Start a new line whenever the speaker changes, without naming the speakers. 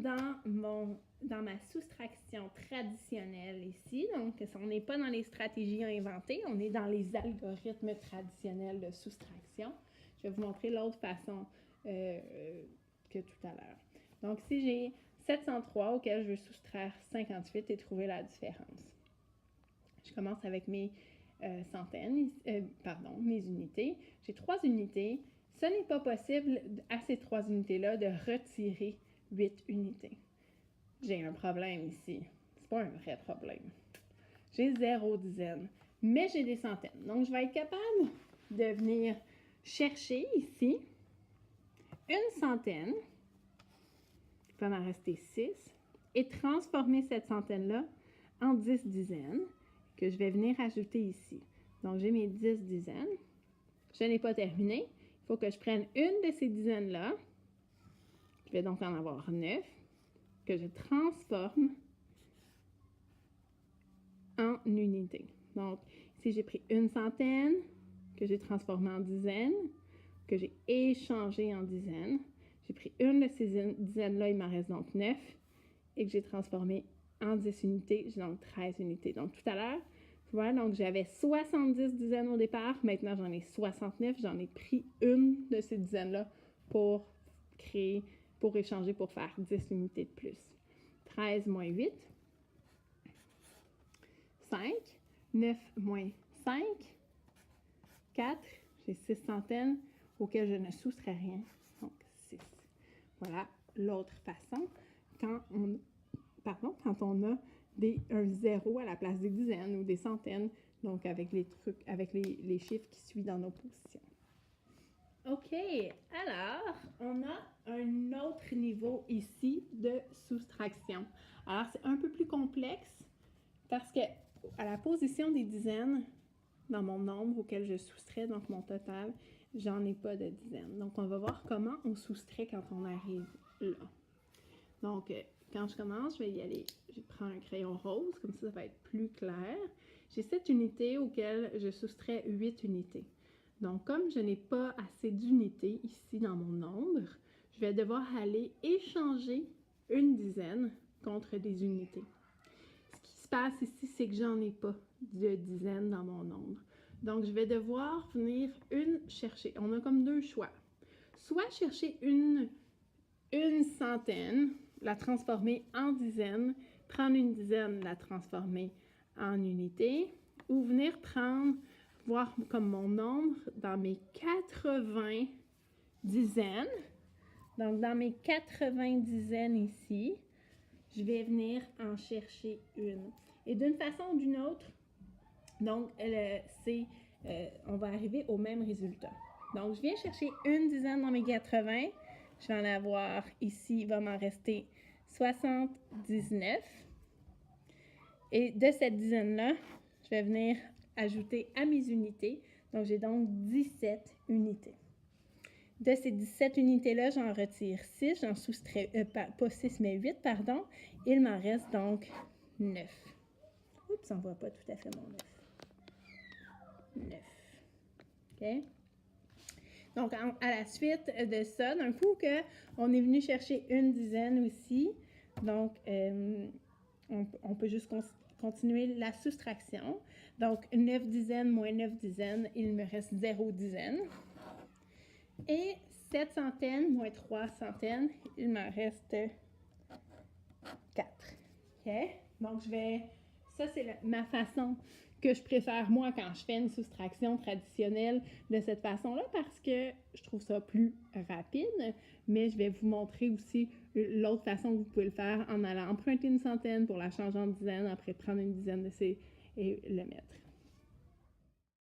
dans ma soustraction traditionnelle ici. Donc, on n'est pas dans les stratégies inventées, on est dans les algorithmes traditionnels de soustraction. Je vais vous montrer l'autre façon que tout à l'heure. Donc, ici, j'ai 703 auquel je veux soustraire 58 et trouver la différence. Je commence avec mes mes unités. J'ai 3 unités. Ce n'est pas possible à ces 3 unités-là de retirer 8 unités. J'ai un problème ici. C'est pas un vrai problème. J'ai 0 dizaines, mais j'ai des centaines. Donc, je vais être capable de venir chercher ici une centaine, il peut en rester 6, et transformer cette centaine-là en 10 dizaines que je vais venir ajouter ici. Donc, j'ai mes 10 dizaines. Je n'ai pas terminé. Il faut que je prenne une de ces dizaines-là. Je vais donc en avoir 9 que je transforme en unités. Donc, ici, j'ai pris une centaine que j'ai transformée en dizaines, que j'ai échangé en dizaines. J'ai pris une de ces dizaines-là, il m'en reste donc 9, et que j'ai transformé en 10 unités. J'ai donc 13 unités. Donc, tout à l'heure, tu vois, donc j'avais 70 dizaines au départ. Maintenant, j'en ai 69. J'en ai pris une de ces dizaines-là pour échanger, pour faire 10 unités de plus. 13 moins 8, 5, 9 moins 5, 4, j'ai 6 centaines auxquelles je ne soustrais rien, donc 6. Voilà l'autre façon, quand on a un zéro à la place des dizaines ou des centaines, donc avec les chiffres qui suivent dans nos positions. OK, alors, on a un autre niveau ici de soustraction. Alors, c'est un peu plus complexe parce que à la position des dizaines, dans mon nombre auquel je soustrais, donc mon total, j'en ai pas de dizaines. Donc, on va voir comment on soustrait quand on arrive là. Donc, quand je commence, je vais y aller. Je prends un crayon rose, comme ça va être plus clair. J'ai 7 unités auxquelles je soustrais 8 unités. Donc, comme je n'ai pas assez d'unités ici dans mon nombre, je vais devoir aller échanger une dizaine contre des unités. Ce qui se passe ici, c'est que j'en ai pas de dizaines dans mon nombre. Donc, je vais devoir venir chercher. On a comme 2 choix. Soit chercher une centaine, la transformer en dizaines, prendre une dizaine, la transformer en unités, ou venir voir comme mon nombre dans mes 80 dizaines. Donc, dans mes 80 dizaines ici, je vais venir en chercher une. Et d'une façon ou d'une autre, donc, on va arriver au même résultat. Donc, je viens chercher une dizaine dans mes 80. Je vais en avoir ici, il va m'en rester 79. Et de cette dizaine-là, je vais venir ajouter à mes unités. Donc, j'ai donc 17 unités. De ces 17 unités-là, j'en retire 6, j'en soustrais, pas 6, mais 8, pardon. Il m'en reste donc 9. Oups, on ne voit pas tout à fait mon 9. 9. OK? Donc, à la suite de ça, d'un coup on est venu chercher une dizaine aussi, donc on peut juste continuer la soustraction. Donc, 9 dizaines moins 9 dizaines, il me reste 0 dizaines. Et 7 centaines moins 3 centaines, il me reste 4. OK? Donc, ça, c'est ma façon que je préfère, moi, quand je fais une soustraction traditionnelle de cette façon-là, parce que je trouve ça plus rapide, mais je vais vous montrer aussi l'autre façon que vous pouvez le faire en allant emprunter une centaine pour la changer en dizaines, après prendre une dizaine de ces et le mettre.